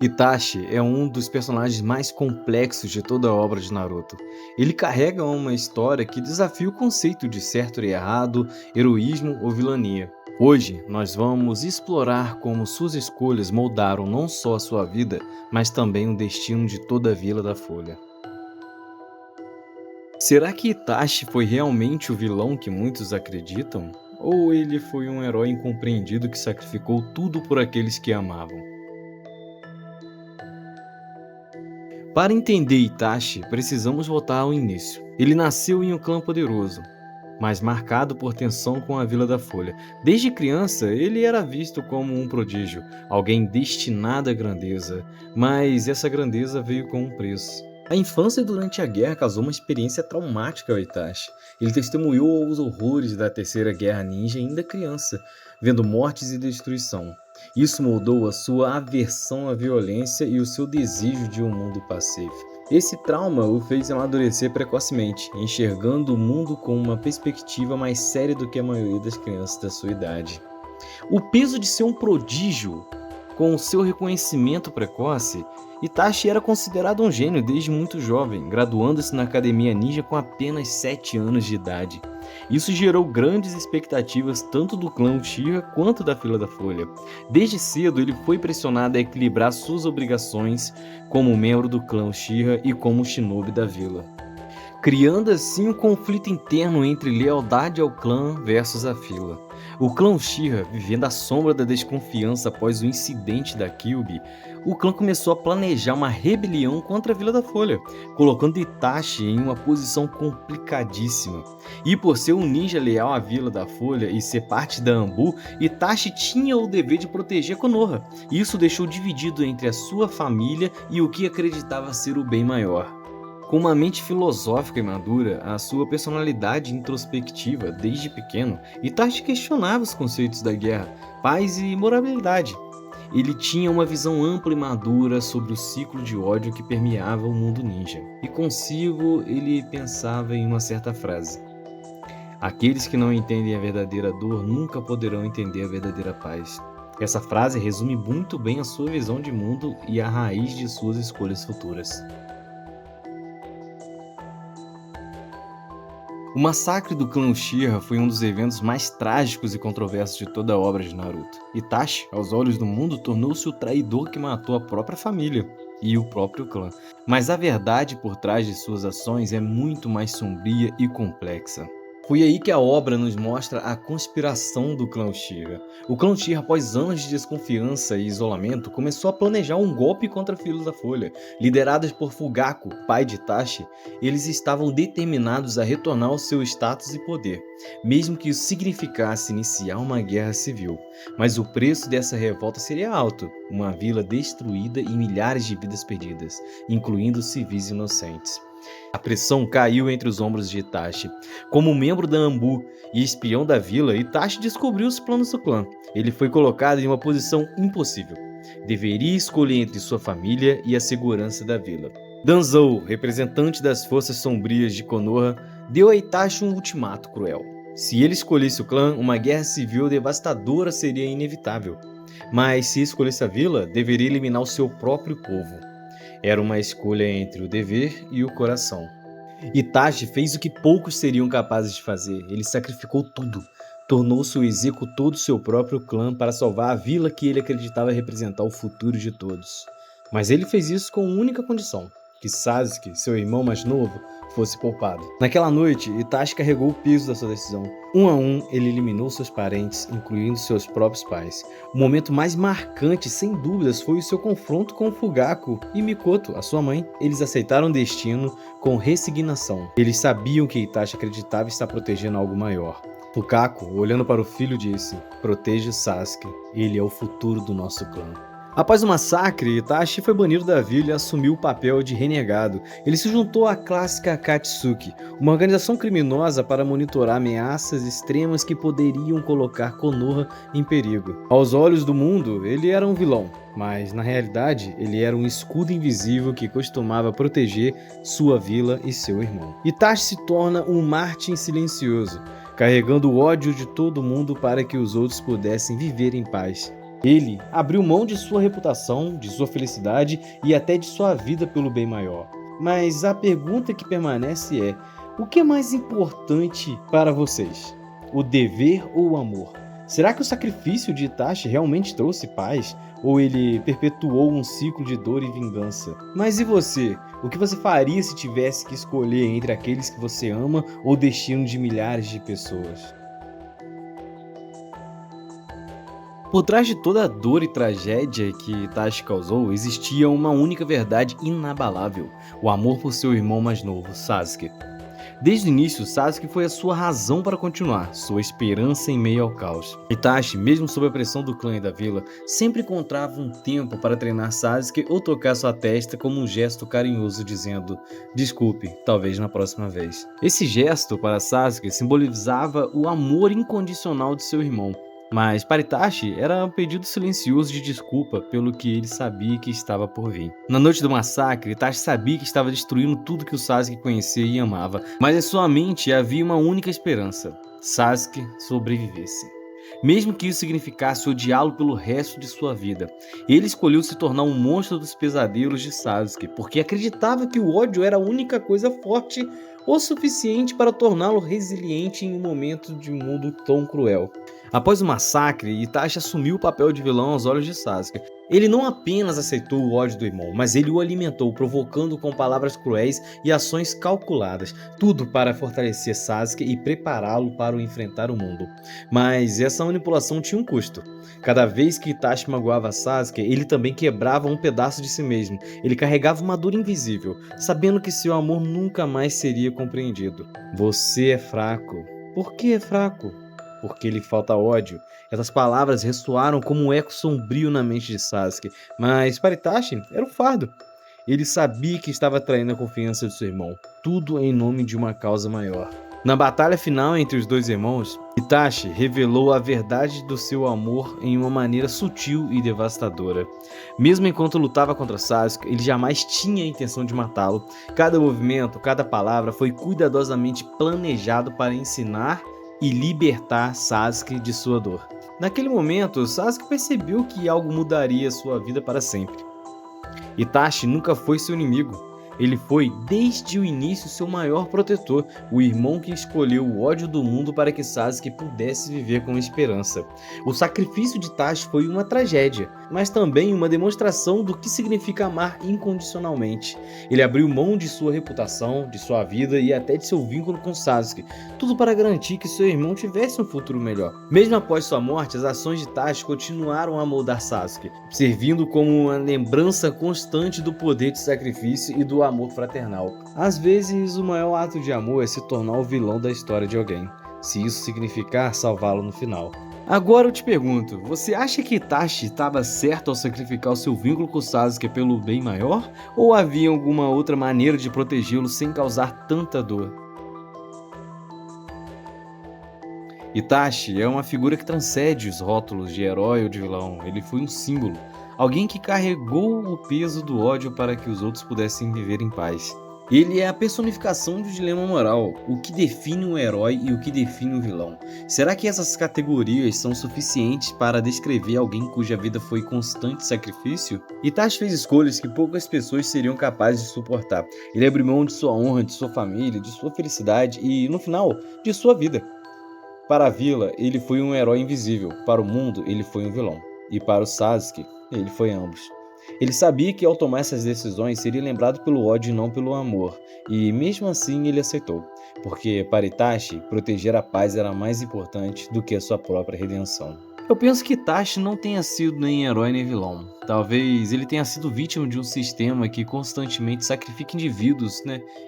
Itachi é um dos personagens mais complexos de toda a obra de Naruto. Ele carrega uma história que desafia o conceito de certo e errado, heroísmo ou vilania. Hoje, nós vamos explorar como suas escolhas moldaram não só a sua vida, mas também o destino de toda a Vila da Folha. Será que Itachi foi realmente o vilão que muitos acreditam? Ou ele foi um herói incompreendido que sacrificou tudo por aqueles que amavam? Para entender Itachi, precisamos voltar ao início. Ele nasceu em um clã poderoso, mas marcado por tensão com a Vila da Folha. Desde criança, ele era visto como um prodígio, alguém destinado à grandeza, mas essa grandeza veio com um preço. A infância durante a guerra causou uma experiência traumática ao Itachi. Ele testemunhou os horrores da Terceira Guerra Ninja ainda criança, vendo mortes e destruição. Isso moldou a sua aversão à violência e o seu desejo de um mundo pacífico. Esse trauma o fez amadurecer precocemente, enxergando o mundo com uma perspectiva mais séria do que a maioria das crianças da sua idade. O peso de ser um prodígio, com o seu reconhecimento precoce, Itachi era considerado um gênio desde muito jovem, graduando-se na Academia Ninja com apenas 7 anos de idade. Isso gerou grandes expectativas tanto do clã Uchiha quanto da Fila da Folha. Desde cedo ele foi pressionado a equilibrar suas obrigações como membro do clã Uchiha e como shinobi da vila, criando assim um conflito interno entre lealdade ao clã versus a fila. O clã Uchiha, vivendo à sombra da desconfiança após o incidente da Kyuubi, o clã começou a planejar uma rebelião contra a Vila da Folha, colocando Itachi em uma posição complicadíssima. E por ser um ninja leal à Vila da Folha e ser parte da Anbu, Itachi tinha o dever de proteger Konoha. Isso deixou dividido entre a sua família e o que acreditava ser o bem maior. Com uma mente filosófica e madura, a sua personalidade introspectiva desde pequeno, Itachi questionava os conceitos da guerra, paz e moralidade. Ele tinha uma visão ampla e madura sobre o ciclo de ódio que permeava o mundo ninja. E consigo ele pensava em uma certa frase: aqueles que não entendem a verdadeira dor nunca poderão entender a verdadeira paz. Essa frase resume muito bem a sua visão de mundo e a raiz de suas escolhas futuras. O massacre do clã Uchiha foi um dos eventos mais trágicos e controversos de toda a obra de Naruto. Itachi, aos olhos do mundo, tornou-se o traidor que matou a própria família e o próprio clã. Mas a verdade por trás de suas ações é muito mais sombria e complexa. Foi aí que a obra nos mostra a conspiração do clã Uchiha. O clã Uchiha, após anos de desconfiança e isolamento, começou a planejar um golpe contra a Fila da Folha. Liderados por Fugaku, pai de Itachi, eles estavam determinados a retornar ao seu status e poder, mesmo que isso significasse iniciar uma guerra civil. Mas o preço dessa revolta seria alto, uma vila destruída e milhares de vidas perdidas, incluindo civis inocentes. A pressão caiu entre os ombros de Itachi. Como membro da Anbu e espião da vila, Itachi descobriu os planos do clã. Ele foi colocado em uma posição impossível. Deveria escolher entre sua família e a segurança da vila. Danzou, representante das forças sombrias de Konoha, deu a Itachi um ultimato cruel. Se ele escolhesse o clã, uma guerra civil devastadora seria inevitável. Mas se escolhesse a vila, deveria eliminar o seu próprio povo. Era uma escolha entre o dever e o coração. Itachi fez o que poucos seriam capazes de fazer. Ele sacrificou tudo. Tornou-se o executor do seu próprio clã para salvar a vila que ele acreditava representar o futuro de todos. Mas ele fez isso com uma única condição: que Sasuke, seu irmão mais novo, fosse poupado. Naquela noite, Itachi carregou o peso da sua decisão. Um a um, ele eliminou seus parentes, incluindo seus próprios pais. O momento mais marcante, sem dúvidas, foi o seu confronto com Fugaku e Mikoto, a sua mãe. Eles aceitaram o destino com resignação. Eles sabiam que Itachi acreditava estar protegendo algo maior. Fugaku, olhando para o filho, disse: "Proteja Sasuke, ele é o futuro do nosso clã." Após o massacre, Itachi foi banido da vila e assumiu o papel de renegado. Ele se juntou à clássica Akatsuki, uma organização criminosa para monitorar ameaças extremas que poderiam colocar Konoha em perigo. Aos olhos do mundo, ele era um vilão, mas na realidade ele era um escudo invisível que costumava proteger sua vila e seu irmão. Itachi se torna um mártir silencioso, carregando o ódio de todo mundo para que os outros pudessem viver em paz. Ele abriu mão de sua reputação, de sua felicidade e até de sua vida pelo bem maior. Mas a pergunta que permanece é: o que é mais importante para vocês? O dever ou o amor? Será que o sacrifício de Itachi realmente trouxe paz? Ou ele perpetuou um ciclo de dor e vingança? Mas e você? O que você faria se tivesse que escolher entre aqueles que você ama ou o destino de milhares de pessoas? Por trás de toda a dor e tragédia que Itachi causou, existia uma única verdade inabalável: o amor por seu irmão mais novo, Sasuke. Desde o início, Sasuke foi a sua razão para continuar, sua esperança em meio ao caos. Itachi, mesmo sob a pressão do clã e da vila, sempre encontrava um tempo para treinar Sasuke ou tocar sua testa como um gesto carinhoso dizendo: desculpe, talvez na próxima vez. Esse gesto para Sasuke simbolizava o amor incondicional de seu irmão. Mas para Itachi era um pedido silencioso de desculpa pelo que ele sabia que estava por vir. Na noite do massacre, Itachi sabia que estava destruindo tudo que o Sasuke conhecia e amava, mas em sua mente havia uma única esperança: Sasuke sobrevivesse. Mesmo que isso significasse odiá-lo pelo resto de sua vida, ele escolheu se tornar um monstro dos pesadelos de Sasuke, porque acreditava que o ódio era a única coisa forte o suficiente para torná-lo resiliente em um momento de um mundo tão cruel. Após o massacre, Itachi assumiu o papel de vilão aos olhos de Sasuke. Ele não apenas aceitou o ódio do irmão, mas ele o alimentou, provocando com palavras cruéis e ações calculadas, tudo para fortalecer Sasuke e prepará-lo para enfrentar o mundo. Mas essa manipulação tinha um custo. Cada vez que Itachi magoava Sasuke, ele também quebrava um pedaço de si mesmo. Ele carregava uma dor invisível, sabendo que seu amor nunca mais seria compreendido. Você é fraco. Por que é fraco? Porque lhe falta ódio. Essas palavras ressoaram como um eco sombrio na mente de Sasuke, mas para Itachi era um fardo. Ele sabia que estava traindo a confiança de seu irmão, tudo em nome de uma causa maior. Na batalha final entre os dois irmãos, Itachi revelou a verdade do seu amor em uma maneira sutil e devastadora. Mesmo enquanto lutava contra Sasuke, ele jamais tinha a intenção de matá-lo. Cada movimento, cada palavra foi cuidadosamente planejado para ensinar e libertar Sasuke de sua dor. Naquele momento, Sasuke percebeu que algo mudaria sua vida para sempre. Itachi nunca foi seu inimigo. Ele foi, desde o início, seu maior protetor, o irmão que escolheu o ódio do mundo para que Sasuke pudesse viver com esperança. O sacrifício de Itachi foi uma tragédia, mas também uma demonstração do que significa amar incondicionalmente. Ele abriu mão de sua reputação, de sua vida e até de seu vínculo com Sasuke, tudo para garantir que seu irmão tivesse um futuro melhor. Mesmo após sua morte, as ações de Itachi continuaram a moldar Sasuke, servindo como uma lembrança constante do poder de sacrifício e do amor fraternal. Às vezes, o maior ato de amor é se tornar o vilão da história de alguém, se isso significar salvá-lo no final. Agora eu te pergunto, você acha que Itachi estava certo ao sacrificar o seu vínculo com Sasuke pelo bem maior? Ou havia alguma outra maneira de protegê-lo sem causar tanta dor? Itachi é uma figura que transcende os rótulos de herói ou de vilão. Ele foi um símbolo, alguém que carregou o peso do ódio para que os outros pudessem viver em paz. Ele é a personificação do dilema moral, o que define um herói e o que define um vilão. Será que essas categorias são suficientes para descrever alguém cuja vida foi constante sacrifício? Itachi fez escolhas que poucas pessoas seriam capazes de suportar. Ele abriu mão de sua honra, de sua família, de sua felicidade e, no final, de sua vida. Para a vila, ele foi um herói invisível. Para o mundo, ele foi um vilão. E para o Sasuke, ele foi ambos. Ele sabia que ao tomar essas decisões seria lembrado pelo ódio e não pelo amor, e mesmo assim ele aceitou, porque para Itachi, proteger a paz era mais importante do que a sua própria redenção. Eu penso que Itachi não tenha sido nem herói nem vilão. Talvez ele tenha sido vítima de um sistema que constantemente sacrifica indivíduos,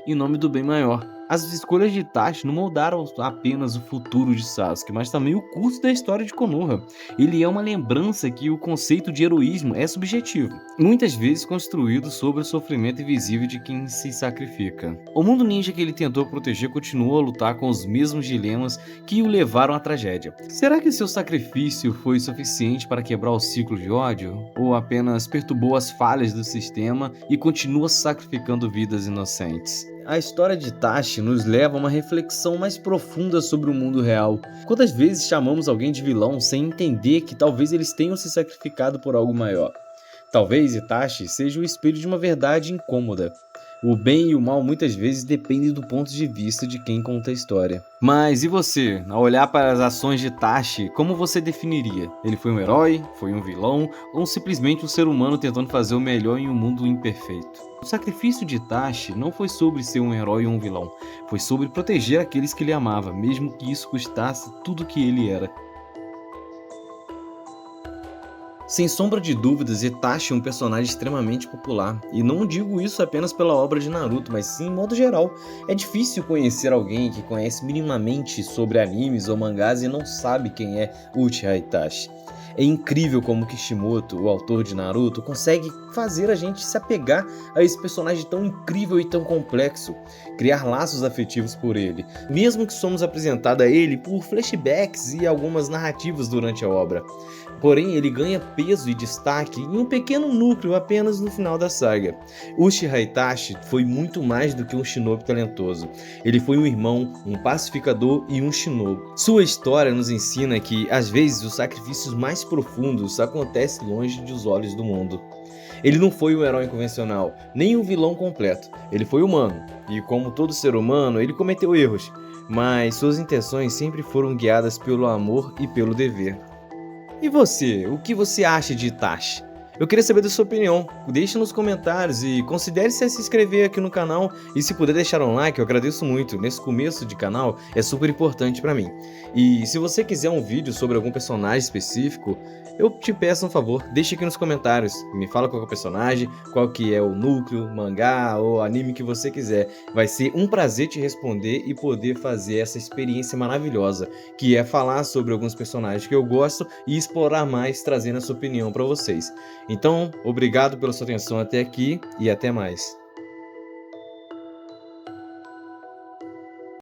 em nome do bem maior. As escolhas de Itachi não moldaram apenas o futuro de Sasuke, mas também o curso da história de Konoha. Ele é uma lembrança que o conceito de heroísmo é subjetivo, muitas vezes construído sobre o sofrimento invisível de quem se sacrifica. O mundo ninja que ele tentou proteger continua a lutar com os mesmos dilemas que o levaram à tragédia. Será que seu sacrifício foi suficiente para quebrar o ciclo de ódio? Ou apenas perturbou as falhas do sistema e continua sacrificando vidas inocentes? A história de Itachi nos leva a uma reflexão mais profunda sobre o mundo real. Quantas vezes chamamos alguém de vilão sem entender que talvez eles tenham se sacrificado por algo maior? Talvez Itachi seja o espelho de uma verdade incômoda. O bem e o mal muitas vezes dependem do ponto de vista de quem conta a história. Mas e você? Ao olhar para as ações de Itachi, como você definiria? Ele foi um herói? Foi um vilão? Ou simplesmente um ser humano tentando fazer o melhor em um mundo imperfeito? O sacrifício de Itachi não foi sobre ser um herói ou um vilão. Foi sobre proteger aqueles que ele amava, mesmo que isso custasse tudo que ele era. Sem sombra de dúvidas, Itachi é um personagem extremamente popular, e não digo isso apenas pela obra de Naruto, mas sim em modo geral. É difícil conhecer alguém que conhece minimamente sobre animes ou mangás e não sabe quem é Uchiha Itachi. É incrível como Kishimoto, o autor de Naruto, consegue fazer a gente se apegar a esse personagem tão incrível e tão complexo, criar laços afetivos por ele, mesmo que somos apresentados a ele por flashbacks e algumas narrativas durante a obra. Porém, ele ganha peso e destaque em um pequeno núcleo apenas no final da saga. Uchiha Itachi foi muito mais do que um shinobi talentoso. Ele foi um irmão, um pacificador e um shinobi. Sua história nos ensina que, às vezes, os sacrifícios mais profundos acontecem longe dos olhos do mundo. Ele não foi um herói convencional, nem um vilão completo. Ele foi humano, e como todo ser humano, ele cometeu erros, mas suas intenções sempre foram guiadas pelo amor e pelo dever. E você, o que você acha de Itachi? Eu queria saber da sua opinião, deixe nos comentários e considere se inscrever aqui no canal, e se puder deixar um like eu agradeço muito, nesse começo de canal é super importante pra mim. E se você quiser um vídeo sobre algum personagem específico, eu te peço um favor, deixe aqui nos comentários, me fala qual é o personagem, qual que é o núcleo, mangá ou anime que você quiser. Vai ser um prazer te responder e poder fazer essa experiência maravilhosa, que é falar sobre alguns personagens que eu gosto e explorar mais, trazendo a sua opinião pra vocês. Então, obrigado pela sua atenção até aqui e até mais.